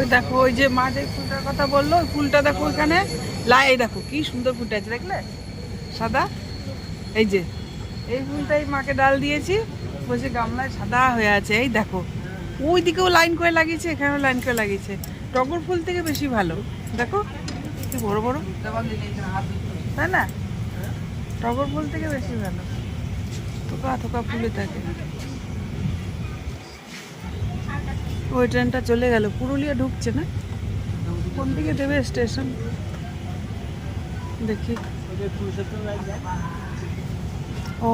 ওই দেখো ওই যে মা যে ফুলটার কথা বললো ওই ফুলটা দেখো ওইখানে এই দেখো কি সুন্দর ফুলটা আছে দেখলে সাদা। এই যে এই ফুলটাই মাকে ডাল দিয়েছি, বসে গামলায় সাদা হয়ে আছে। এই দেখো ওই দিকেও লাইন করে লাগিয়েছে, এখানেও লাইন করে লাগিয়েছে। টগর ফুল থেকে বেশি ভালো দেখো কি বড় বড়, তাই না? টগর ফুল থেকে বেশি ভালো, থোকা থোকা ফুলে থাকে। ওই ট্রেনটা চলে গেল, পুরুলিয়া ঢুকছে না? কোন দিকে দেবে স্টেশন দেখি। ও